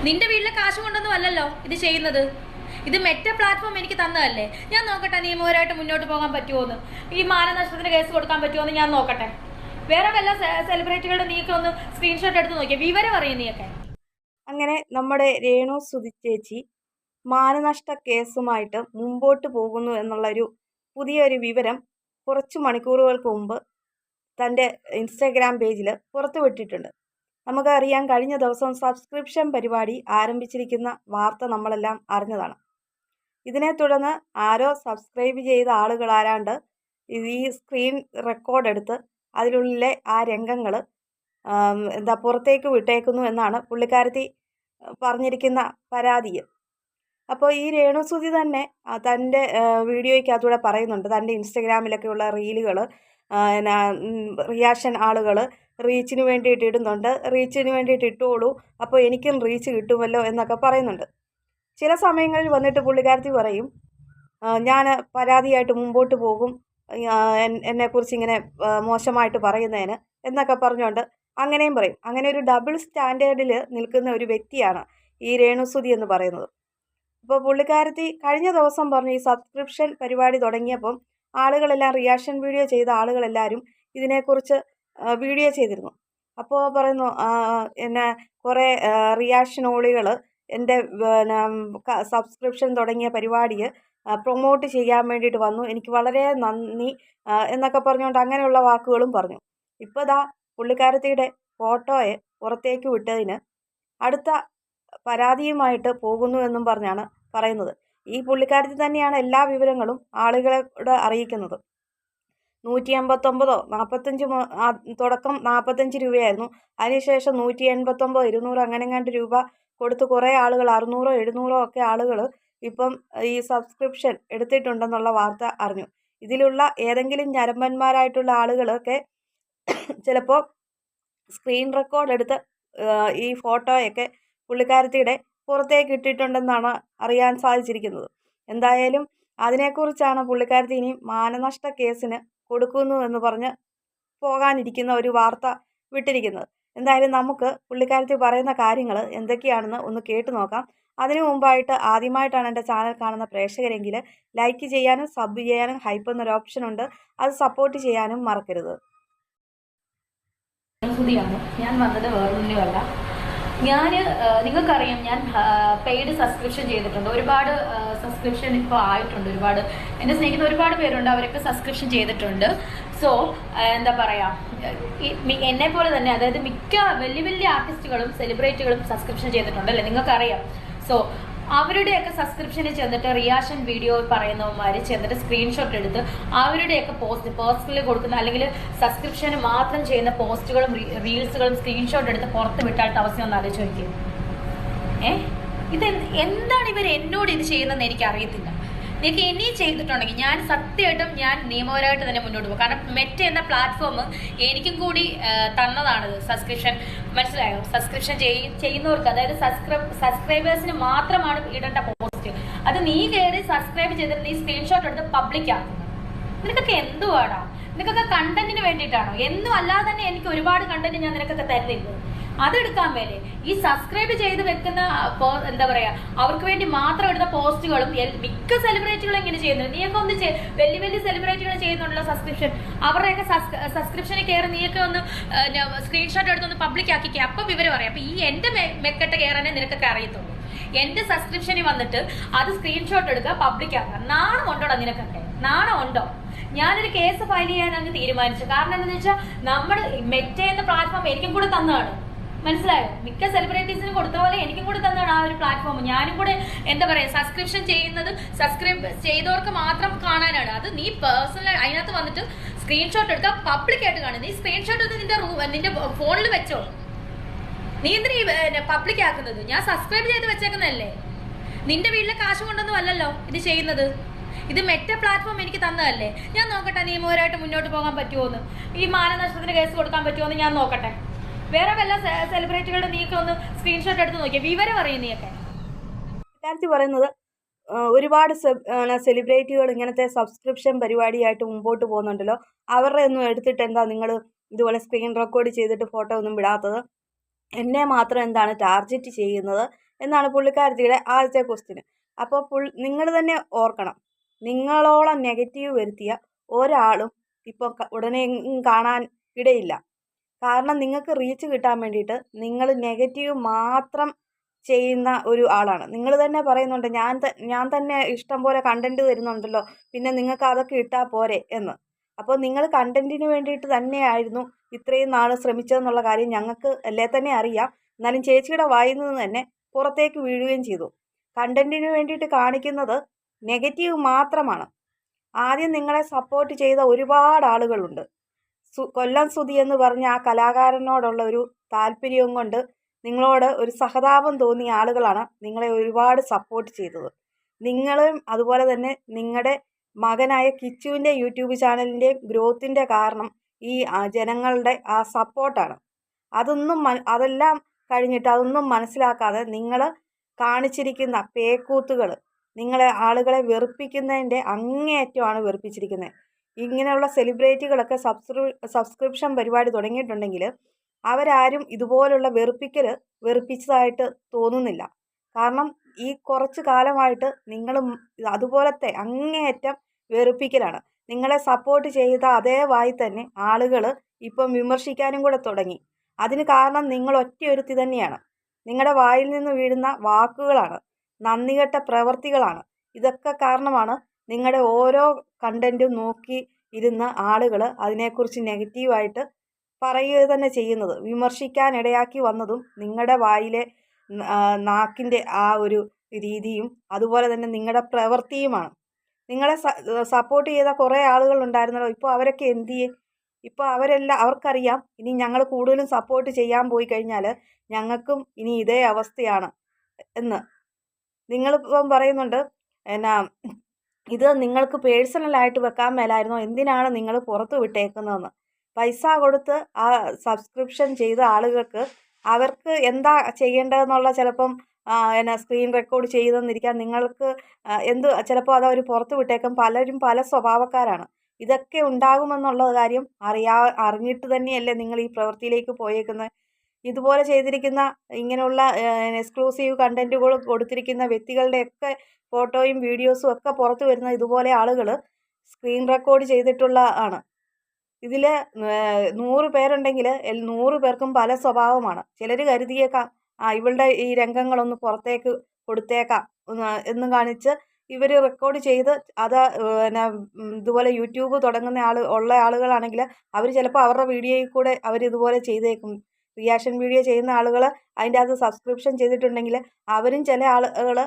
നിന്റെ വീട്ടിലെ കാശ് കൊണ്ടൊന്നും അല്ലല്ലോ ഇത് ചെയ്യുന്നത്. ഇത് മെറ്റ പ്ലാറ്റ്ഫോം എനിക്ക് തന്നതല്ലേ. ഞാൻ നോക്കട്ടെ നിയമപരമായിട്ട് മുന്നോട്ട് പോകാൻ പറ്റുമോന്ന്, ഈ മാനനഷ്ടത്തിന് കേസ് കൊടുക്കാൻ പറ്റുമോന്ന് ഞാൻ നോക്കട്ടെ. വേറെ വല്ല സെലിബ്രിറ്റികളുടെ നീക്കം ഒന്ന് സ്ക്രീൻഷോട്ട് എടുത്ത് നോക്കിയാൽ വിവരം അറിയും നീയൊക്കെ. അങ്ങനെ നമ്മുടെ രേണു സുധി ചേച്ചി മാനനഷ്ട കേസുമായിട്ട് മുമ്പോട്ട് പോകുന്നു എന്നുള്ളൊരു പുതിയൊരു വിവരം കുറച്ച് മണിക്കൂറുകൾക്ക് മുമ്പ് തൻ്റെ ഇൻസ്റ്റാഗ്രാം പേജിൽ പുറത്തുവിട്ടിട്ടുണ്ട്. നമുക്കറിയാം, കഴിഞ്ഞ ദിവസം സബ്സ്ക്രിപ്ഷൻ പരിപാടി ആരംഭിച്ചിരിക്കുന്ന വാർത്ത നമ്മളെല്ലാം അറിഞ്ഞതാണ്. ഇതിനെ തുടർന്ന് ആരോ സബ്സ്ക്രൈബ് ചെയ്ത ആളുകളാരാണ്ട് ഈ സ്ക്രീൻ റെക്കോർഡ് എടുത്ത് അതിനുള്ളിലെ ആ രംഗങ്ങൾ പുറത്തേക്ക് വിട്ടേക്കുന്നു എന്നാണ് പുള്ളിക്കാരത്തി പറഞ്ഞിരിക്കുന്ന പരാതി. അപ്പോൾ ഈ രേണുസുധി തന്നെ തൻ്റെ വീഡിയോയ്ക്കകത്തൂടെ പറയുന്നുണ്ട്, തൻ്റെ ഇൻസ്റ്റഗ്രാമിലൊക്കെയുള്ള റീലുകൾ റിയാക്ഷൻ ആളുകൾ റീച്ചിന് വേണ്ടിയിട്ട് ഇടുന്നുണ്ട്, റീച്ചിന് വേണ്ടിയിട്ട് ഇട്ടോളൂ, അപ്പോൾ എനിക്കും റീച്ച് കിട്ടുമല്ലോ എന്നൊക്കെ പറയുന്നുണ്ട്. ചില സമയങ്ങളിൽ വന്നിട്ട് പുള്ളിക്കാരത്തി പറയും, ഞാൻ പരാതിയായിട്ട് മുമ്പോട്ട് പോകും, എന്നെക്കുറിച്ച് ഇങ്ങനെ മോശമായിട്ട് പറയുന്നതിന് എന്നൊക്കെ പറഞ്ഞുകൊണ്ട് അങ്ങനെയും പറയും. അങ്ങനെ ഒരു ഡബിൾ സ്റ്റാൻഡേർഡിൽ നിൽക്കുന്ന ഒരു വ്യക്തിയാണ് ഈ രേണുസുധി എന്ന് പറയുന്നത്. അപ്പോൾ പുള്ളിക്കാരത്തി കഴിഞ്ഞ ദിവസം പറഞ്ഞു, ഈ സബ്സ്ക്രിപ്ഷൻ പരിപാടി തുടങ്ങിയപ്പം ആളുകളെല്ലാം റിയാക്ഷൻ വീഡിയോ ചെയ്ത ആളുകളെല്ലാവരും ഇതിനെക്കുറിച്ച് വീഡിയോ ചെയ്തിരുന്നു. അപ്പോൾ പറയുന്നു, എന്നെ കുറേ റിയാക്ഷനോളികൾ എൻ്റെ സബ്സ്ക്രിപ്ഷൻ തുടങ്ങിയ പരിപാടിയെ പ്രൊമോട്ട് ചെയ്യാൻ വേണ്ടിയിട്ട് വന്നു, എനിക്ക് വളരെ നന്ദി എന്നൊക്കെ പറഞ്ഞുകൊണ്ട് അങ്ങനെയുള്ള വാക്കുകളും പറഞ്ഞു. ഇപ്പോൾ ദാ പുള്ളിക്കാരത്തിയുടെ ഫോട്ടോയെ പുറത്തേക്ക് വിട്ടതിന് അടുത്ത പരാതിയുമായിട്ട് പോകുന്നു എന്നും പറഞ്ഞാണ് പറയുന്നത്. ഈ പുള്ളിക്കാരത്തി തന്നെയാണ് എല്ലാ വിവരങ്ങളും ആളുകളോട് അറിയിക്കുന്നത്. 189 45 തുടക്കം 45 രൂപയായിരുന്നു. അതിനുശേഷം 189 200 അങ്ങനെങ്ങാണ്ട് രൂപ കൊടുത്ത് കുറേ ആളുകൾ 600 700 ഒക്കെ ആളുകൾ ഇപ്പം ഈ സബ്സ്ക്രിപ്ഷൻ എടുത്തിട്ടുണ്ടെന്നുള്ള വാർത്ത അറിഞ്ഞു. ഇതിലുള്ള ഏതെങ്കിലും ഞരമ്പന്മാരായിട്ടുള്ള ആളുകളൊക്കെ ചിലപ്പോൾ സ്ക്രീൻ റെക്കോർഡ് എടുത്ത് ഈ ഫോട്ടോയൊക്കെ പുള്ളിക്കാരത്തിയുടെ പുറത്തേക്ക് ഇട്ടിട്ടുണ്ടെന്നാണ് അറിയാൻ സാധിച്ചിരിക്കുന്നത്. എന്തായാലും അതിനെക്കുറിച്ചാണ് പുള്ളിക്കാരത്തി ഇനി മാനനഷ്ട കേസിന് കൊടുക്കുന്നു എന്ന് പറഞ്ഞ് പോകാനിരിക്കുന്ന ഒരു വാർത്ത വിട്ടിരിക്കുന്നത്. എന്തായാലും നമുക്ക് പുള്ളിക്കാരത്തി പറയുന്ന കാര്യങ്ങൾ എന്തൊക്കെയാണെന്ന് ഒന്ന് കേട്ടു നോക്കാം. അതിനു മുമ്പായിട്ട് ആദ്യമായിട്ടാണ് എൻ്റെ ചാനൽ കാണുന്ന പ്രേക്ഷകരെങ്കിൽ ലൈക്ക് ചെയ്യാനും സബ് ചെയ്യാനും ഹൈപ്പ് എന്നൊരു ഓപ്ഷൻ ഉണ്ട്, അത് സപ്പോർട്ട് ചെയ്യാനും മറക്കരുത്. ഞാൻ വന്നത് വേറൊന്നുമല്ല. നിങ്ങൾക്കറിയാം, ഞാൻ പെയ്ഡ് സബ്സ്ക്രിപ്ഷൻ ചെയ്തിട്ടുണ്ട്. ഒരുപാട് സബ്സ്ക്രിപ്ഷൻ ഇപ്പോൾ ആയിട്ടുണ്ട്. ഒരുപാട് എന്നെ സ്നേഹിക്കുന്ന ഒരുപാട് പേരുണ്ട്, അവരൊക്കെ സബ്സ്ക്രിപ്ഷൻ ചെയ്തിട്ടുണ്ട്. സോ എന്താ പറയുക, എന്നെ പോലെ തന്നെ, അതായത് മിക്ക വലിയ വലിയ ആർട്ടിസ്റ്റുകളും സെലിബ്രിറ്റികളും സബ്സ്ക്രിപ്ഷൻ ചെയ്തിട്ടുണ്ട് അല്ലേ, നിങ്ങൾക്കറിയാം. സോ അവരുടെയൊക്കെ സബ്സ്ക്രിപ്ഷനിൽ ചെന്നിട്ട് റിയാക്ഷൻ വീഡിയോ പറയുന്നവന്മാർ ചെന്നിട്ട് സ്ക്രീൻഷോട്ട് എടുത്ത് അവരുടെയൊക്കെ പേഴ്സണലി കൊടുക്കുന്ന അല്ലെങ്കിൽ സബ്സ്ക്രിപ്ഷന് മാത്രം ചെയ്യുന്ന പോസ്റ്റുകളും റീൽസുകളും സ്ക്രീൻഷോട്ട് എടുത്ത് പുറത്ത് വിട്ടായിട്ട് അവസ്ഥ ഒന്ന് ആലോചിച്ച് നോക്കിയത്. ഇത് എന്താണ് ഇവർ എന്നോട് ഇത് ചെയ്യുന്നതെന്ന് എനിക്ക് അറിയത്തില്ല. നിങ്ങൾക്ക് ഇനിയും ചെയ്തിട്ടുണ്ടെങ്കിൽ ഞാൻ സത്യമായിട്ടും ഞാൻ നിയമപരമായിട്ട് തന്നെ മുന്നോട്ട് പോകും. കാരണം മെറ്റ എന്ന പ്ലാറ്റ്ഫോം എനിക്കും കൂടി തന്നതാണിത് സബ്സ്ക്രിപ്ഷൻ. മനസ്സിലായോ? സബ്സ്ക്രിപ്ഷൻ ചെയ്യുന്നവർക്ക്, അതായത് സബ്സ്ക്രൈബേഴ്സിന് മാത്രമാണ് ഇടേണ്ട പോസ്റ്റ്. അത് നീ കയറി സബ്സ്ക്രൈബ് ചെയ്തിട്ട് നീ സ്ക്രീൻഷോട്ട് എടുത്ത് പബ്ലിക് ആക്കുന്നു. നിനക്കൊക്കെ എന്തുവാടാ? നിനക്കൊക്കെ കണ്ടന്റിന് വേണ്ടിയിട്ടാണോ? എന്നും അല്ലാതെ തന്നെ എനിക്ക് ഒരുപാട് കണ്ടന്റ് ഞാൻ നിനക്കൊക്കെ തരുന്നില്ല. അതെടുക്കാൻ വേണ്ടി ഈ സബ്സ്ക്രൈബ് ചെയ്ത് വെക്കുന്ന എന്താ പറയാ, അവർക്ക് വേണ്ടി മാത്രം എടുത്ത പോസ്റ്റുകളും മിക്ക സെലിബ്രിറ്റികളും ഇങ്ങനെ ചെയ്യുന്നുണ്ട്. നീയൊക്കെ ഒന്ന് വലിയ വലിയ സെലിബ്രിറ്റികൾ ചെയ്യുന്നുണ്ടല്ലോ സബ്സ്ക്രിപ്ഷൻ. അവരുടെയൊക്കെ സബ്സ്ക്രിപ്ഷനിൽ കയറി നീയൊക്കെ ഒന്ന് സ്ക്രീൻഷോട്ട് എടുത്തൊന്ന് പബ്ലിക് ആക്കിക്കുക. അപ്പം വിവരം പറയാം. അപ്പൊ ഈ എന്റെ മെക്കെട്ട് കയറാനേ നിനക്കൊക്കെ അറിയത്തുള്ളൂ. എന്റെ സബ്സ്ക്രിപ്ഷനിൽ വന്നിട്ട് അത് സ്ക്രീൻഷോട്ട് എടുക്കുക, പബ്ലിക് ആക്കുക. നാണം ഉണ്ടോടാ നിനക്കൊക്കെ? നാണം ഉണ്ടോ? ഞാനൊരു കേസ് ഫയൽ ചെയ്യാൻ അങ്ങ് തീരുമാനിച്ചു. കാരണം എന്താണെന്ന് വെച്ചാൽ നമ്മുടെ മെറ്റ എന്ന പ്ലാറ്റ്ഫോം എനിക്കും കൂടെ തന്നതാണ്. മനസ്സിലായോ? മിക്ക സെലിബ്രിറ്റീസിനും കൊടുത്ത പോലെ എനിക്കും കൂടെ തന്നാണ് ആ ഒരു പ്ലാറ്റ്ഫോം. ഞാനും കൂടെ എന്താ പറയാ, സബ്സ്ക്രിപ്ഷൻ ചെയ്യുന്നത് സബ്സ്ക്രൈബ് ചെയ്തവർക്ക് മാത്രം കാണാനാണ്. അത് നീ പേഴ്സണൽ അതിനകത്ത് വന്നിട്ട് സ്ക്രീൻഷോട്ട് എടുക്കുക, പബ്ലിക് ആയിട്ട് കാണും. നീ സ്ക്രീൻഷോട്ട് എടുത്ത് നിന്റെ ഫോണിൽ വെച്ചോ. നീ എന്തിനാ പബ്ലിക് ആക്കുന്നത്? ഞാൻ സബ്സ്ക്രൈബ് ചെയ്ത് വെച്ചേക്കുന്നതല്ലേ. നിന്റെ വീട്ടിലെ കാശ് കൊണ്ടൊന്നും അല്ലല്ലോ ഇത് ചെയ്യുന്നത്. ഇത് മെറ്റ പ്ലാറ്റ്ഫോം എനിക്ക് തന്നതല്ലേ. ഞാൻ നോക്കട്ടെ നിയമപരമായിട്ട് മുന്നോട്ട് പോകാൻ പറ്റുമോന്ന്, ഈ മാനനഷ്ടത്തിന് കേസ് കൊടുക്കാൻ പറ്റുമോന്ന് ഞാൻ നോക്കട്ടെ. വേറെ വല്ല സെലിബ്രിറ്റികളുടെ നീക്കം ഒന്ന് സ്ക്രീൻഷോട്ട് എടുത്ത് നോക്കിയാൽ വിവരം അറിയും നീയൊക്കെ. പറയുന്നത് ഒരുപാട് സെലിബ്രിറ്റികൾ ഇങ്ങനത്തെ സബ്സ്ക്രിപ്ഷൻ പരിപാടിയായിട്ട് മുമ്പോട്ട് പോകുന്നുണ്ടല്ലോ, അവരുടെ ഒന്നും എടുത്തിട്ട് എന്താ നിങ്ങൾ ഇതുപോലെ സ്ക്രീൻ റെക്കോർഡ് ചെയ്തിട്ട് ഫോട്ടോ ഒന്നും വിടാത്തത്? എന്നെ മാത്രം എന്താണ് ടാർഗറ്റ് ചെയ്യുന്നത് എന്നാണ് പുള്ളിക്കാരത്തിയുടെ ആദ്യത്തെ ക്വസ്റ്റ്യൻ. അപ്പോൾ നിങ്ങൾ തന്നെ ഓർക്കണം, നിങ്ങളോളം നെഗറ്റീവ് വരുത്തിയ ഒരാളും ഇപ്പോൾ ഉടനെ കാണാൻ ഇടയില്ല. കാരണം നിങ്ങൾക്ക് റീച്ച് കിട്ടാൻ വേണ്ടിയിട്ട് നിങ്ങൾ നെഗറ്റീവ് മാത്രം ചെയ്യുന്ന ഒരു ആളാണ്. നിങ്ങൾ തന്നെ പറയുന്നുണ്ട്, ഞാൻ തന്നെ ഇഷ്ടം പോലെ കണ്ടന്റ് തരുന്നുണ്ടല്ലോ, പിന്നെ നിങ്ങൾക്ക് അതൊക്കെ ഇട്ടാൽ പോരെ എന്ന്. അപ്പോൾ നിങ്ങൾ കണ്ടന്റിന് വേണ്ടിയിട്ട് തന്നെയായിരുന്നു ഇത്രയും നാൾ ശ്രമിച്ചതെന്നുള്ള കാര്യം ഞങ്ങൾക്ക് അല്ലേ തന്നെ അറിയാം. എന്നാലും ചേച്ചിയുടെ വായിൽ നിന്ന് തന്നെ പുറത്തേക്ക് വീഴുകയും ചെയ്തു. കണ്ടന്റിന് വേണ്ടിയിട്ട് കാണിക്കുന്നത് നെഗറ്റീവ് മാത്രമാണ്. ആദ്യം നിങ്ങളെ സപ്പോർട്ട് ചെയ്ത ഒരുപാട് ആളുകളുണ്ട്. കൊല്ലം സുധി എന്ന് പറഞ്ഞ ആ കലാകാരനോടുള്ള ഒരു താല്പര്യവും കൊണ്ട് നിങ്ങളോട് ഒരു സഹതാപം തോന്നിയ ആളുകളാണ് നിങ്ങളെ ഒരുപാട് സപ്പോർട്ട് ചെയ്തത്. നിങ്ങളും അതുപോലെ തന്നെ നിങ്ങളുടെ മകനായ കിച്ചുവിൻ്റെ യൂട്യൂബ് ചാനലിൻ്റെ ഗ്രോത്തിൻ്റെ കാരണം ഈ ജനങ്ങളുടെ ആ സപ്പോർട്ടാണ്. അതെല്ലാം കഴിഞ്ഞിട്ട് അതൊന്നും മനസ്സിലാക്കാതെ നിങ്ങൾ കാണിച്ചിരിക്കുന്ന പേക്കൂത്തുകൾ നിങ്ങളെ ആളുകളെ വെറുപ്പിക്കുന്നതിൻ്റെ അങ്ങേയറ്റമാണ് വെറുപ്പിച്ചിരിക്കുന്നത്. ഇങ്ങനെയുള്ള സെലിബ്രിറ്റികളൊക്കെ സബ്സ്ക്രിപ്ഷൻ പരിപാടി തുടങ്ങിയിട്ടുണ്ടെങ്കിൽ അവരാരും ഇതുപോലുള്ള വെറുപ്പിച്ചതായിട്ട് തോന്നുന്നില്ല. കാരണം ഈ കുറച്ച് കാലമായിട്ട് നിങ്ങൾ അതുപോലത്തെ അങ്ങേയറ്റം വെറുപ്പിക്കലാണ്. നിങ്ങളെ സപ്പോർട്ട് ചെയ്ത അതേ വായി തന്നെ ആളുകൾ ഇപ്പം വിമർശിക്കാനും കൂടെ തുടങ്ങി. അതിന് കാരണം നിങ്ങൾ ഒറ്റയൊരുത്തി തന്നെയാണ്. നിങ്ങളുടെ വായിൽ നിന്ന് വീഴുന്ന വാക്കുകളാണ്, നന്ദികെട്ട പ്രവൃത്തികളാണ്. ഇതൊക്കെ കാരണമാണ് നിങ്ങളുടെ ഓരോ കണ്ടൻറ്റും നോക്കി ഇരുന്ന ആളുകൾ അതിനെക്കുറിച്ച് നെഗറ്റീവായിട്ട് പറയുക തന്നെ ചെയ്യുന്നത്. വിമർശിക്കാൻ ഇടയാക്കി വന്നതും നിങ്ങളുടെ വായിലെ നാക്കിൻ്റെ ആ ഒരു രീതിയും അതുപോലെ തന്നെ നിങ്ങളുടെ പ്രവൃത്തിയുമാണ്. നിങ്ങളെ സപ്പോർട്ട് ചെയ്ത കുറേ ആളുകളുണ്ടായിരുന്നല്ലോ, ഇപ്പോൾ അവരൊക്കെ എന്ത് ചെയ്യും? ഇപ്പോൾ അവർക്കറിയാം ഇനി ഞങ്ങൾ കൂടുതലും സപ്പോർട്ട് ചെയ്യാൻ പോയി കഴിഞ്ഞാൽ ഞങ്ങൾക്കും ഇനി ഇതേ അവസ്ഥയാണ് എന്ന്. നിങ്ങളിപ്പം പറയുന്നുണ്ട് എന്നാ ഇത് നിങ്ങൾക്ക് പേഴ്സണലായിട്ട് വെക്കാൻ മേലായിരുന്നോ, എന്തിനാണ് നിങ്ങൾ പുറത്ത് വിട്ടേക്കുന്നതെന്ന്. പൈസ കൊടുത്ത് ആ സബ്സ്ക്രിപ്ഷൻ ചെയ്ത ആളുകൾക്ക് അവർക്ക് എന്താ ചെയ്യേണ്ടതെന്നുള്ള ചിലപ്പം സ്ക്രീൻ റെക്കോർഡ് ചെയ്തെന്നിരിക്കാം. നിങ്ങൾക്ക് ചിലപ്പോൾ അതവർ പുറത്ത് വിട്ടേക്കും. പലരും പല സ്വഭാവക്കാരാണ്. ഇതൊക്കെ ഉണ്ടാകുമെന്നുള്ള കാര്യം അറിഞ്ഞിട്ട് തന്നെയല്ലേ നിങ്ങൾ ഈ പ്രവൃത്തിയിലേക്ക് പോയേക്കുന്നത്. ഇതുപോലെ ചെയ്തിരിക്കുന്ന ഇങ്ങനെയുള്ള എക്സ്ക്ലൂസീവ് കണ്ടൻറ്റുകൾ കൊടുത്തിരിക്കുന്ന വ്യക്തികളുടെയൊക്കെ ഫോട്ടോയും വീഡിയോസും ഒക്കെ പുറത്ത് വരുന്ന ഇതുപോലെ ആളുകൾ സ്ക്രീൻ റെക്കോർഡ് ചെയ്തിട്ടുള്ള ആണ്. ഇതിൽ 100 പേരുണ്ടെങ്കിൽ 100 പേർക്കും പല സ്വഭാവമാണ്. ചിലർ കരുതിയേക്കാം ഇവളുടെ ഈ രംഗങ്ങളൊന്ന് പുറത്തേക്ക് കൊടുത്തേക്കാം എന്ന് കാണിച്ച് ഇവർ റെക്കോർഡ് ചെയ്ത് അത് ഇതുപോലെ യൂട്യൂബ് തുടങ്ങുന്ന ആളുകളാണെങ്കിൽ അവർ ചിലപ്പോൾ അവരുടെ വീഡിയോയിൽ കൂടെ അവരിതുപോലെ ചെയ്തേക്കും. റിയാക്ഷൻ വീഡിയോ ചെയ്യുന്ന ആളുകൾ അതിൻ്റെ അകത്ത് സബ്സ്ക്രിപ്ഷൻ ചെയ്തിട്ടുണ്ടെങ്കിൽ അവരും ചില ആളുകൾ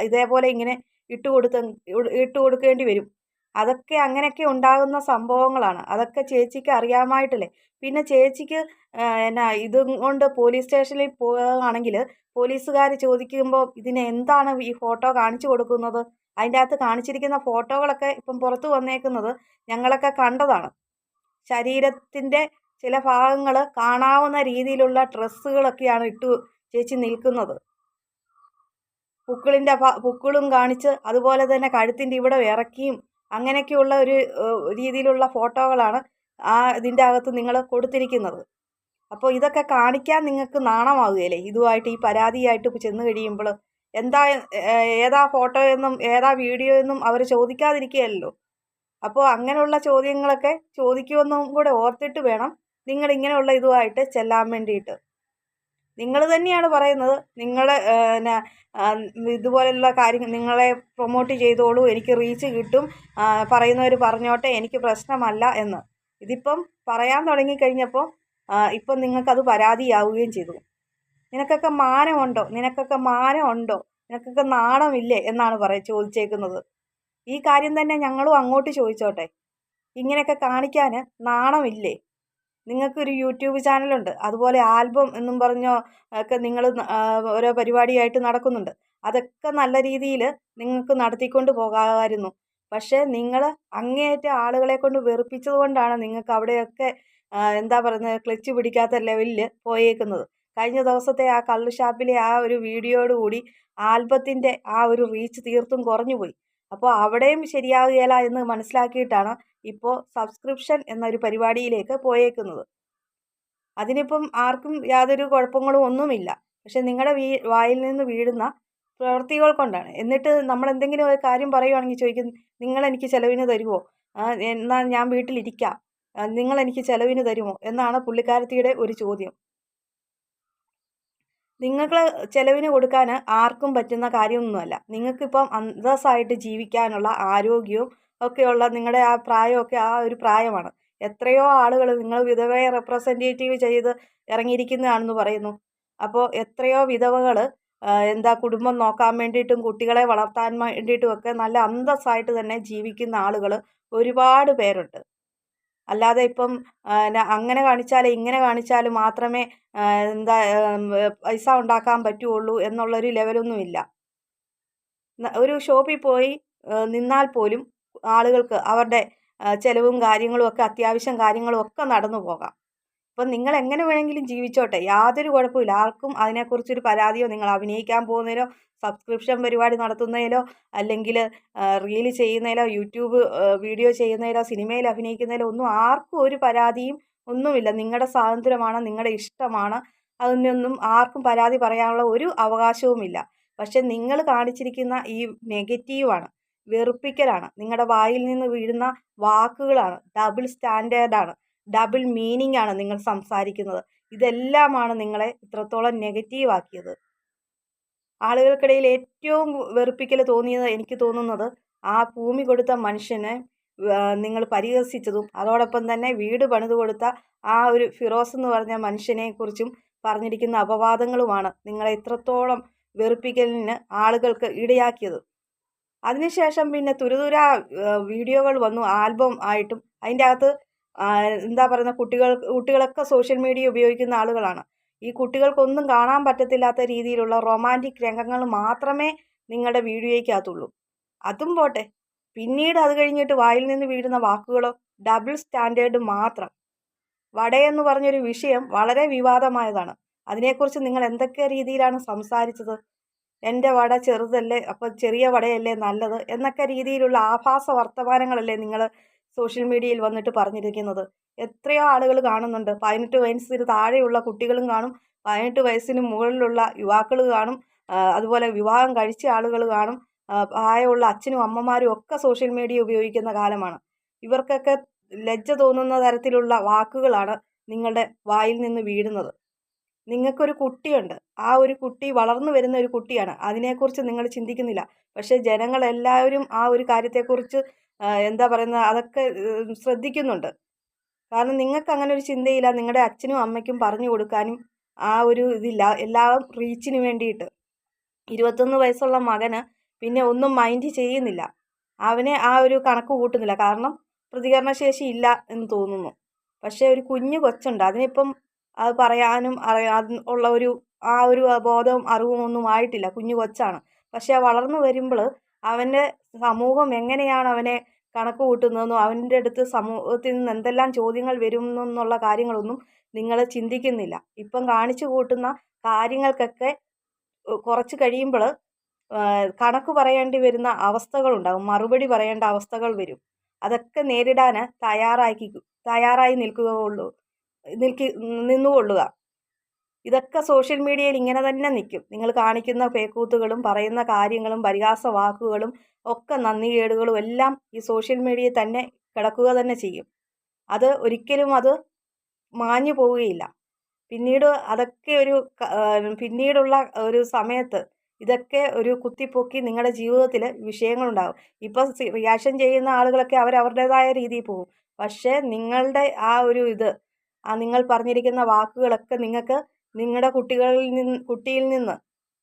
ഇതേപോലെ ഇങ്ങനെ ഇട്ട് കൊടുക്കേണ്ടി വരും. അതൊക്കെ അങ്ങനെയൊക്കെ ഉണ്ടാകുന്ന സംഭവങ്ങളാണ്. അതൊക്കെ ചേച്ചിക്ക് അറിയാമായിട്ടല്ലേ. പിന്നെ ചേച്ചിക്ക് ഇതും കൊണ്ട് പോലീസ് സ്റ്റേഷനിൽ പോവുകയാണെങ്കിൽ പോലീസുകാർ ചോദിക്കുമ്പോൾ ഇതിന് എന്താണ് ഈ ഫോട്ടോ കാണിച്ചു കൊടുക്കുന്നത്, അതിൻ്റെ അകത്ത് കാണിച്ചിരിക്കുന്ന ഫോട്ടോകളൊക്കെ ഇപ്പം പുറത്തു വന്നേക്കുന്നത് ഞങ്ങളൊക്കെ കണ്ടതാണ്. ശരീരത്തിൻ്റെ ചില ഭാഗങ്ങൾ കാണാവുന്ന രീതിയിലുള്ള ഡ്രസ്സുകളൊക്കെയാണ് ഇട്ട് ചേച്ചി നിൽക്കുന്നത്. പുക്കിളും കാണിച്ച് അതുപോലെ തന്നെ കഴുത്തിൻ്റെ ഇവിടെ ഇറക്കിയും അങ്ങനെയൊക്കെയുള്ള ഒരു രീതിയിലുള്ള ഫോട്ടോകളാണ് ഇതിൻ്റെ അകത്ത് നിങ്ങൾ കൊടുത്തിരിക്കുന്നത്. അപ്പോൾ ഇതൊക്കെ കാണിക്കാൻ നിങ്ങൾക്ക് നാണമാവുകയില്ലേ? ഇതുമായിട്ട് ഈ പരാതിയായിട്ട് ചെന്ന് കഴിയുമ്പോൾ ഏതാ ഫോട്ടോ എന്നും ഏതാ വീഡിയോ എന്നും അവർ ചോദിക്കാതിരിക്കുകയല്ലോ. അപ്പോൾ അങ്ങനെയുള്ള ചോദ്യങ്ങളൊക്കെ ചോദിക്കുമെന്നും കൂടെ ഓർത്തിട്ട് വേണം നിങ്ങൾ ഇങ്ങനെയുള്ള ഇതുമായിട്ട് ചെല്ലാൻ വേണ്ടിയിട്ട്. നിങ്ങൾ തന്നെയാണ് പറയുന്നത് നിങ്ങൾ ഇതുപോലെയുള്ള കാര്യങ്ങൾ നിങ്ങളെ പ്രൊമോട്ട് ചെയ്തോളൂ, എനിക്ക് റീച്ച് കിട്ടും, പറയുന്നവർ പറഞ്ഞോട്ടെ, എനിക്ക് പ്രശ്നമല്ല എന്ന്. ഇതിപ്പം പറയാൻ തുടങ്ങിക്കഴിഞ്ഞപ്പോൾ ഇപ്പം നിങ്ങൾക്കത് പരാതിയാവുകയും ചെയ്തു. നിനക്കൊക്കെ മാനമുണ്ടോ, നിനക്കൊക്കെ നാണമില്ലേ എന്നാണ് ചോദിച്ചേക്കുന്നത്. ഈ കാര്യം തന്നെ ഞങ്ങളും അങ്ങോട്ട് ചോദിച്ചോട്ടെ, ഇങ്ങനെയൊക്കെ കാണിക്കാൻ നാണമില്ലേ? നിങ്ങൾക്കൊരു യൂട്യൂബ് ചാനലുണ്ട്, അതുപോലെ ആൽബം എന്നും പറഞ്ഞോ ഒക്കെ നിങ്ങൾ ഓരോ പരിപാടിയായിട്ട് നടക്കുന്നുണ്ട്. അതൊക്കെ നല്ല രീതിയിൽ നിങ്ങൾക്ക് നടത്തിക്കൊണ്ട് പോകാമായിരുന്നു. പക്ഷേ നിങ്ങൾ അങ്ങേയറ്റം ആളുകളെ കൊണ്ട് വെറുപ്പിച്ചത് കൊണ്ടാണ് നിങ്ങൾക്ക് അവിടെയൊക്കെ ക്ലച്ച് പിടിക്കാത്ത ലെവലിൽ പോയേക്കുന്നത്. കഴിഞ്ഞ ദിവസത്തെ ആ കള്ള് ഷാപ്പിലെ ആ ഒരു വീഡിയോയോടുകൂടി ആൽബത്തിൻ്റെ ആ ഒരു റീച്ച് തീർത്തും കുറഞ്ഞു പോയി. അപ്പോൾ അവിടെയും ശരിയാവുകയില്ല എന്ന് മനസ്സിലാക്കിയിട്ടാണ് ഇപ്പോൾ സബ്സ്ക്രിപ്ഷൻ എന്നൊരു പരിപാടിയിലേക്ക് പോയേക്കുന്നത്. അതിനിപ്പം ആർക്കും യാതൊരു കുഴപ്പങ്ങളും ഒന്നുമില്ല. പക്ഷെ നിങ്ങളുടെ വായിൽ നിന്ന് വീഴുന്ന പ്രവൃത്തികൾ കൊണ്ടാണ്. എന്നിട്ട് നമ്മൾ എന്തെങ്കിലും ഒരു കാര്യം പറയുവാണെങ്കിൽ ചോദിക്കും, നിങ്ങളെനിക്ക് ചിലവിന് തരുമോ, എന്നാൽ ഞാൻ വീട്ടിലിരിക്കാം, നിങ്ങളെനിക്ക് ചിലവിന് തരുമോ എന്നാണ് പുള്ളിക്കാരത്തിയുടെ ഒരു ചോദ്യം. നിങ്ങൾക്ക് ചിലവിന് കൊടുക്കാൻ ആർക്കും പറ്റുന്ന കാര്യമൊന്നുമല്ല. നിങ്ങൾക്കിപ്പം അന്തസ്സായിട്ട് ജീവിക്കാനുള്ള ആരോഗ്യവും ഒക്കെയുള്ള നിങ്ങളുടെ ആ പ്രായമൊക്കെ ആ ഒരു പ്രായമാണ്. എത്രയോ ആളുകൾ നിങ്ങൾ വിധവയെ റെപ്രസെൻറ്റേറ്റീവ് ചെയ്ത് ഇറങ്ങിയിരിക്കുന്നതാണെന്ന് പറയുന്നു. അപ്പോൾ എത്രയോ വിധവകൾ കുടുംബം നോക്കാൻ വേണ്ടിയിട്ടും കുട്ടികളെ വളർത്താൻ വേണ്ടിയിട്ടും ഒക്കെ നല്ല അന്തസ്സായിട്ട് തന്നെ ജീവിക്കുന്ന ആളുകൾ ഒരുപാട് പേരുണ്ട്. അല്ലാതെ ഇപ്പം അങ്ങനെ കാണിച്ചാൽ ഇങ്ങനെ കാണിച്ചാൽ മാത്രമേ പൈസ ഉണ്ടാക്കാൻ പറ്റുള്ളൂ എന്നുള്ളൊരു ലെവലൊന്നുമില്ല. ഒരു ഷോപ്പിൽ പോയി നിന്നാൽ പോലും ആളുകൾക്ക് അവരുടെ ചിലവും കാര്യങ്ങളും ഒക്കെ അത്യാവശ്യം കാര്യങ്ങളും ഒക്കെ നടന്നു പോകാം. അപ്പം നിങ്ങൾ എങ്ങനെ വേണമെങ്കിലും ജീവിച്ചോട്ടെ, യാതൊരു കുഴപ്പമില്ല. ആർക്കും അതിനെക്കുറിച്ചൊരു പരാതിയോ നിങ്ങൾ അഭിനയിക്കാൻ പോകുന്നതിലോ സബ്സ്ക്രിപ്ഷൻ പരിപാടി നടത്തുന്നതിലോ അല്ലെങ്കിൽ റീൽ ചെയ്യുന്നതിലോ യൂട്യൂബ് വീഡിയോ ചെയ്യുന്നതിലോ സിനിമയിൽ അഭിനയിക്കുന്നതിലോ ഒന്നും ആർക്കും ഒരു പരാതിയും ഒന്നുമില്ല. നിങ്ങളുടെ സ്വാതന്ത്ര്യമാണ്, നിങ്ങളുടെ ഇഷ്ടമാണ്. അതിനൊന്നും ആർക്കും പരാതി പറയാനുള്ള ഒരു അവകാശവുമില്ല. പക്ഷെ നിങ്ങൾ കാണിച്ചിരിക്കുന്ന ഈ നെഗറ്റീവാണ്, വെറുപ്പിക്കലാണ്, നിങ്ങളുടെ വായിൽ നിന്ന് വീഴുന്ന വാക്കുകളാണ്, ഡബിൾ സ്റ്റാൻഡേർഡാണ്, ഡബിൾ മീനിങ് ആണ് നിങ്ങൾ സംസാരിക്കുന്നത്. ഇതെല്ലാമാണ് നിങ്ങളെ ഇത്രത്തോളം നെഗറ്റീവ് ആക്കിയത്. ആളുകൾക്കിടയിൽ ഏറ്റവും വെറുപ്പിക്കൽ തോന്നിയത് എനിക്ക് തോന്നുന്നത് ആ ഭൂമി കൊടുത്ത മനുഷ്യനെ നിങ്ങൾ പരിഹസിച്ചതും അതോടൊപ്പം തന്നെ വീട് പണിത് കൊടുത്ത ആ ഒരു ഫിറോസ് എന്ന് പറഞ്ഞ മനുഷ്യനെ കുറിച്ചും പറഞ്ഞിരിക്കുന്ന അപവാദങ്ങളുമാണ് നിങ്ങളെ ഇത്രത്തോളം വെറുപ്പിക്കലിന് ആളുകൾക്ക് ഇടയാക്കിയത്. അതിനുശേഷം പിന്നെ തുരുതുരാ വീഡിയോകൾ വന്നു ആൽബം ആയിട്ടും. അതിൻ്റെ അകത്ത് കുട്ടികളൊക്കെ സോഷ്യൽ മീഡിയ ഉപയോഗിക്കുന്ന ആളുകളാണ്. ഈ കുട്ടികൾക്കൊന്നും കാണാൻ പറ്റത്തില്ലാത്ത രീതിയിലുള്ള റൊമാൻറ്റിക് രംഗങ്ങൾ മാത്രമേ നിങ്ങളുടെ വീഡിയോയ്ക്കകത്തുള്ളൂ. അതും പോട്ടെ, പിന്നീട് അത് കഴിഞ്ഞിട്ട് വായിൽ നിന്ന് വീഴുന്ന വാക്കുകളോ ഡബിൾ സ്റ്റാൻഡേർഡ് മാത്രം. വടയെന്ന് പറഞ്ഞൊരു വിഷയം വളരെ വിവാദമായതാണ്. അതിനെക്കുറിച്ച് നിങ്ങൾ എന്തൊക്കെ രീതിയിലാണ് സംസാരിച്ചത്? എൻ്റെ വട ചെറുതല്ലേ, അപ്പം ചെറിയ വടയല്ലേ നല്ലത് എന്നൊക്കെ രീതിയിലുള്ള ആഭാസ വർത്തമാനങ്ങളല്ലേ നിങ്ങൾ സോഷ്യൽ മീഡിയയിൽ വന്നിട്ട് പറഞ്ഞിരിക്കുന്നത്. എത്രയോ ആളുകൾ കാണുന്നുണ്ട്. 18 വയസ്സിന് താഴെയുള്ള കുട്ടികളും കാണും, 18 വയസ്സിന് മുകളിലുള്ള യുവാക്കൾ കാണും, അതുപോലെ വിവാഹം കഴിച്ച ആളുകൾ കാണും, പ്രായമുള്ള അച്ഛനും അമ്മമാരും ഒക്കെ സോഷ്യൽ മീഡിയ ഉപയോഗിക്കുന്ന കാലമാണ്. ഇവർക്കൊക്കെ ലജ്ജ തോന്നുന്ന തരത്തിലുള്ള വാക്കുകളാണ് നിങ്ങളുടെ വായിൽ നിന്ന് വീഴുന്നത്. നിങ്ങൾക്കൊരു കുട്ടിയുണ്ട്, ആ ഒരു കുട്ടി വളർന്നു വരുന്ന ഒരു കുട്ടിയാണ്, അതിനെക്കുറിച്ച് നിങ്ങൾ ചിന്തിക്കുന്നില്ല. പക്ഷേ ജനങ്ങളെല്ലാവരും ആ ഒരു കാര്യത്തെക്കുറിച്ച് അതൊക്കെ ശ്രദ്ധിക്കുന്നുണ്ട്. കാരണം നിങ്ങൾക്ക് അങ്ങനെ ഒരു ചിന്തയില്ല. നിങ്ങളുടെ അച്ഛനും അമ്മയ്ക്കും പറഞ്ഞു കൊടുക്കാനും ആ ഒരു ഇതില്ല. എല്ലാം റീച്ചിന് വേണ്ടിയിട്ട് 21 വയസ്സുള്ള മകന് പിന്നെ ഒന്നും മൈൻഡ് ചെയ്യുന്നില്ല. അവനെ ആ ഒരു കണക്ക് കൂട്ടുന്നില്ല. കാരണം പ്രതികരണശേഷി ഇല്ല എന്ന് തോന്നുന്നു. പക്ഷേ ഒരു കുഞ്ഞു കൊച്ചുണ്ട്, അതിനിപ്പം അത് പറയാനും ഉള്ള ആ ഒരു ബോധവും അറിവും ഒന്നും ആയിട്ടില്ല. കുഞ്ഞു കൊച്ചാണ്. പക്ഷേ വളർന്നു വരുമ്പോൾ അവൻ്റെ സമൂഹം എങ്ങനെയാണ് അവനെ കണക്ക് കൂട്ടുന്നതെന്നോ അവൻ്റെ അടുത്ത് സമൂഹത്തിൽ നിന്ന് എന്തെല്ലാം ചോദ്യങ്ങൾ വരുമെന്നുള്ള കാര്യങ്ങളൊന്നും നിങ്ങൾ ചിന്തിക്കുന്നില്ല. ഇപ്പം കാണിച്ചു കൂട്ടുന്ന കാര്യങ്ങൾക്കൊക്കെ കുറച്ച് കഴിയുമ്പോൾ കണക്ക് പറയേണ്ടി വരുന്ന അവസ്ഥകളുണ്ടാകും, മറുപടി പറയേണ്ട അവസ്ഥകൾ വരും. അതൊക്കെ നേരിടാൻ തയ്യാറായി നിന്നുകൊള്ളുക. ഇതൊക്കെ സോഷ്യൽ മീഡിയയിൽ ഇങ്ങനെ തന്നെ നിൽക്കും. നിങ്ങൾ കാണിക്കുന്ന പേക്കൂത്തുകളും പറയുന്ന കാര്യങ്ങളും പരിഹാസ വാക്കുകളും ഒക്കെ നന്ദികേടുകളും എല്ലാം ഈ സോഷ്യൽ മീഡിയയിൽ തന്നെ കിടക്കുക തന്നെ ചെയ്യും. അത് ഒരിക്കലും മാഞ്ഞു പോവുകയില്ല. പിന്നീടുള്ള ഒരു സമയത്ത് ഇതൊക്കെ ഒരു കുത്തിപ്പൊക്കി നിങ്ങളുടെ ജീവിതത്തിൽ വിഷയങ്ങളുണ്ടാകും. ഇപ്പോൾ റിയാക്ഷൻ ചെയ്യുന്ന ആളുകളൊക്കെ അവരവരുടേതായ രീതിയിൽ പോകും. പക്ഷേ നിങ്ങളുടെ ആ ഒരു നിങ്ങൾ പറഞ്ഞിരിക്കുന്ന വാക്കുകളൊക്കെ നിങ്ങൾക്ക് നിങ്ങളുടെ കുട്ടിയിൽ നിന്ന്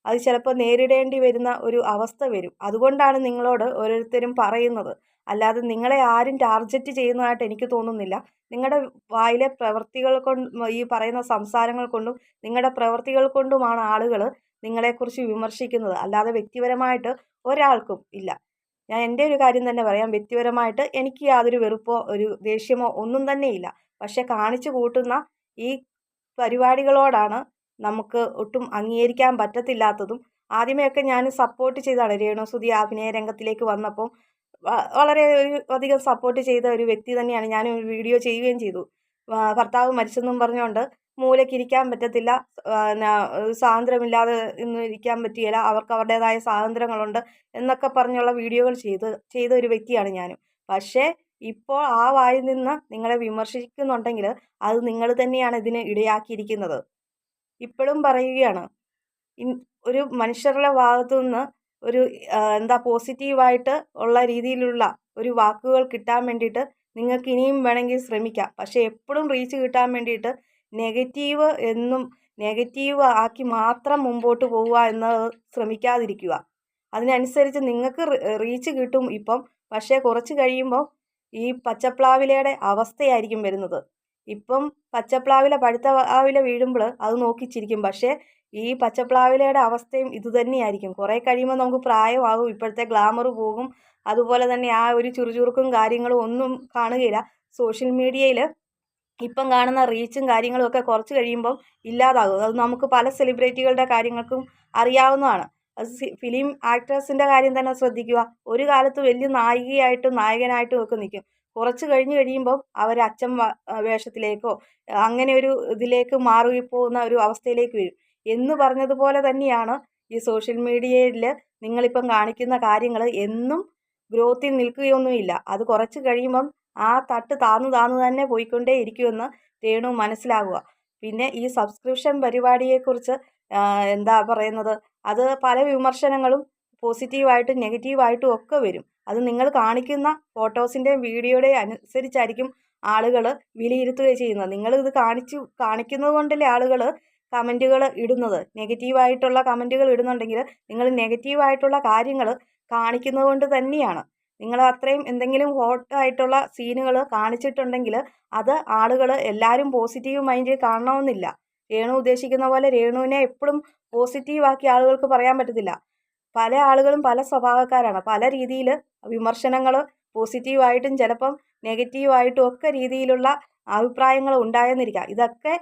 അത് ചിലപ്പോൾ നേരിടേണ്ടി വരുന്ന ഒരു അവസ്ഥ വരും. അതുകൊണ്ടാണ് നിങ്ങളോട് ഓരോരുത്തരും പറയുന്നത്. അല്ലാതെ നിങ്ങളെ ആരും ടാർഗറ്റ് ചെയ്യുന്നതായിട്ട് എനിക്ക് തോന്നുന്നില്ല. നിങ്ങളുടെ വായിലെ പ്രവൃത്തികൾ കൊണ്ട്, ഈ പറയുന്ന സംസാരങ്ങൾ കൊണ്ടും നിങ്ങളുടെ പ്രവൃത്തികൾ കൊണ്ടുമാണ് ആളുകൾ നിങ്ങളെക്കുറിച്ച് വിമർശിക്കുന്നത്. അല്ലാതെ വ്യക്തിപരമായിട്ട് ഒരാൾക്കും ഇല്ല. ഞാൻ എൻ്റെ ഒരു കാര്യം തന്നെ പറയാം. വ്യക്തിപരമായിട്ട് എനിക്ക് യാതൊരു വെറുപ്പോ ഒരു ദേഷ്യമോ ഒന്നും തന്നെ ഇല്ല. പക്ഷെ കാണിച്ചു കൂട്ടുന്ന ഈ പരിപാടികളോടാണ് നമുക്ക് ഒട്ടും അംഗീകരിക്കാൻ പറ്റത്തില്ലാത്തതും. ആദ്യമേയൊക്കെ ഞാൻ സപ്പോർട്ട് ചെയ്തതാണ്. രേണുസുതി അഭിനയ രംഗത്തിലേക്ക് വന്നപ്പോൾ വളരെ അധികം സപ്പോർട്ട് ചെയ്ത ഒരു വ്യക്തി തന്നെയാണ്. ഞാൻ ഒരു വീഡിയോ ചെയ്യുകയും ചെയ്തു. ഭർത്താവ് മരിച്ചെന്നും പറഞ്ഞുകൊണ്ട് മൂലയ്ക്കിരിക്കാൻ പറ്റത്തില്ല, സ്വാതന്ത്ര്യമില്ലാതെ ഒന്നും ഇരിക്കാൻ പറ്റുകയില്ല, അവർക്ക് അവരുടേതായ സ്വാതന്ത്ര്യങ്ങളുണ്ട് എന്നൊക്കെ പറഞ്ഞുള്ള വീഡിയോകൾ ചെയ്ത ഒരു വ്യക്തിയാണ് ഞാനും. പക്ഷേ ഇപ്പോൾ ആ വായിൽ നിന്ന് നിങ്ങളെ വിമർശിക്കുന്നുണ്ടെങ്കിൽ അത് നിങ്ങൾ തന്നെയാണ് ഇതിന് ഇടയാക്കിയിരിക്കുന്നത്. ഇപ്പോഴും പറയുകയാണ്, ഒരു മനുഷ്യരുടെ ഭാഗത്തു നിന്ന് ഒരു പോസിറ്റീവായിട്ട് ഉള്ള രീതിയിലുള്ള ഒരു വാക്കുകൾ കിട്ടാൻ വേണ്ടിയിട്ട് നിങ്ങൾക്ക് ഇനിയും വേണമെങ്കിൽ ശ്രമിക്കാം. പക്ഷേ എപ്പോഴും റീച്ച് കിട്ടാൻ വേണ്ടിയിട്ട് നെഗറ്റീവ് ആക്കി മാത്രം മുമ്പോട്ട് പോവുക എന്നത് ശ്രമിക്കാതിരിക്കുക. അതിനനുസരിച്ച് നിങ്ങൾക്ക് റീച്ച് കിട്ടും ഇപ്പം. പക്ഷേ കുറച്ച് കഴിയുമ്പോൾ ഈ പച്ചപ്ലാവിലയുടെ അവസ്ഥയായിരിക്കും വരുന്നത്. ഇപ്പം പച്ചപ്ലാവില പഴുത്ത പ്ലാവില വീഴുമ്പോൾ അത് നോക്കിച്ചിരിക്കും. പക്ഷേ ഈ പച്ചപ്ലാവിലയുടെ അവസ്ഥയും ഇതുതന്നെയായിരിക്കും. കുറേ കഴിയുമ്പോൾ നമുക്ക് പ്രായമാകും, ഇപ്പോഴത്തെ ഗ്ലാമർ പോകും, അതുപോലെ തന്നെ ആ ഒരു ചുറുചുറുക്കും കാര്യങ്ങളും ഒന്നും കാണുകയില്ല. സോഷ്യൽ മീഡിയയിൽ ഇപ്പം കാണുന്ന റീച്ചും കാര്യങ്ങളും ഒക്കെ കുറച്ച് കഴിയുമ്പം ഇല്ലാതാകും. അത് നമുക്ക് പല സെലിബ്രിറ്റികളുടെ കാര്യങ്ങൾക്കും അറിയാവുന്നതാണ്. അത് ഫിലിം ആക്ട്രസിൻ്റെ കാര്യം തന്നെ ശ്രദ്ധിക്കുക. ഒരു കാലത്ത് വലിയ നായികയായിട്ടും നായകനായിട്ടും ഒക്കെ നിൽക്കും. കുറച്ച് കഴിയുമ്പം അവർ അച്ഛൻ വേഷത്തിലേക്കോ അങ്ങനെ ഒരു ഇതിലേക്ക് മാറിപ്പോകുന്ന ഒരു അവസ്ഥയിലേക്ക് വരും. എന്ന് പറഞ്ഞതുപോലെ തന്നെയാണ് ഈ സോഷ്യൽ മീഡിയയിൽ നിങ്ങളിപ്പം കാണിക്കുന്ന കാര്യങ്ങൾ എന്നും ഗ്രോത്തിൽ നിൽക്കുകയൊന്നുമില്ല. അത് കുറച്ച് കഴിയുമ്പം ആ തട്ട് താന്നു തന്നെ പോയിക്കൊണ്ടേ ഇരിക്കുമെന്ന് രേണു മനസ്സിലാകുക. പിന്നെ ഈ സബ്സ്ക്രിപ്ഷൻ പരിപാടിയെക്കുറിച്ച് പറയുന്നത്, അത് പല വിമർശനങ്ങളും പോസിറ്റീവായിട്ടും നെഗറ്റീവായിട്ടും ഒക്കെ വരും. അത് നിങ്ങൾ കാണിക്കുന്ന ഫോട്ടോസിൻ്റെയും വീഡിയോയുടെയും അനുസരിച്ചായിരിക്കും ആളുകൾ വിലയിരുത്തുകയും ചെയ്യുന്നത്. നിങ്ങളിത് കാണിക്കുന്നത് കൊണ്ടല്ലേ ആളുകൾ കമൻറ്റുകൾ ഇടുന്നത്. നെഗറ്റീവായിട്ടുള്ള കമൻറ്റുകൾ ഇടുന്നുണ്ടെങ്കിൽ നിങ്ങൾ നെഗറ്റീവായിട്ടുള്ള കാര്യങ്ങൾ കാണിക്കുന്നത് കൊണ്ട് തന്നെയാണ്. നിങ്ങൾ അത്രയും എന്തെങ്കിലും ഹോട്ടായിട്ടുള്ള സീനുകൾ കാണിച്ചിട്ടുണ്ടെങ്കിൽ അത് ആളുകൾ എല്ലാവരും പോസിറ്റീവ് മൈൻഡിൽ കാണണമെന്നില്ല. രേണു ഉദ്ദേശിക്കുന്ന പോലെ രേണുവിനെ എപ്പോഴും പോസിറ്റീവാക്കി ആളുകൾക്ക് പറയാൻ പറ്റത്തില്ല. പല ആളുകളും പല സ്വഭാവക്കാരാണ്. പല രീതിയിൽ വിമർശനങ്ങൾ പോസിറ്റീവായിട്ടും ചിലപ്പം നെഗറ്റീവായിട്ടും ഒക്കെ രീതിയിലുള്ള അഭിപ്രായങ്ങൾ ഉണ്ടായെന്നിരിക്കാം. ഇതൊക്കെ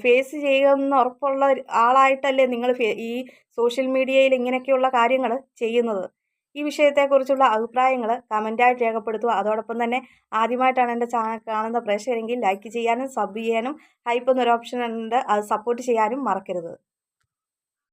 ഫേസ് ചെയ്യുമെന്ന് ഉറപ്പുള്ള ആളായിട്ടല്ലേ നിങ്ങൾ ഈ സോഷ്യൽ മീഡിയയിൽ ഇങ്ങനെയൊക്കെയുള്ള കാര്യങ്ങൾ ചെയ്യുന്നത്. ഈ വിഷയത്തെക്കുറിച്ചുള്ള അഭിപ്രായങ്ങൾ കമൻറ്റായിട്ട് രേഖപ്പെടുത്തുക. അതോടൊപ്പം തന്നെ ആദ്യമായിട്ടാണ് എൻ്റെ ചാനൽ കാണുന്ന പ്രേക്ഷകരെങ്കിൽ ലൈക്ക് ചെയ്യാനും സബ് ചെയ്യാനും ഹൈപ്പ് എന്നൊരു ഓപ്ഷൻ ഉണ്ട്, അത് സപ്പോർട്ട് ചെയ്യാനും മറക്കരുത്.